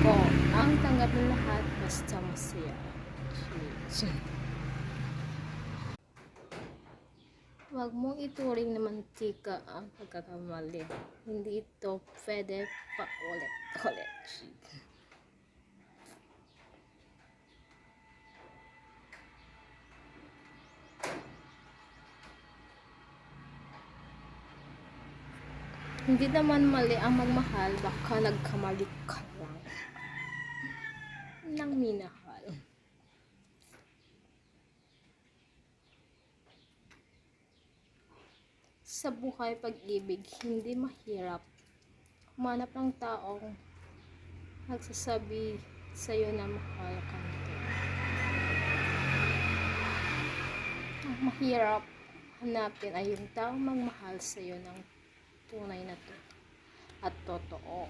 ko ang tanggap ng lahat basta masaya. Huwag mong ituring na mantika ang pagkakamali. Hindi ito pwede pa ulit-ulit. Hindi naman mali ang magmahal, baka nagkamali ka lang ng minahal. Sa buhay pag-ibig, hindi mahirap humanap ng taong nagsasabi sa'yo na mahal ka nito. Ang mahirap hanapin ay yung taong magmahal sa'yo ng tunay na to at totoo.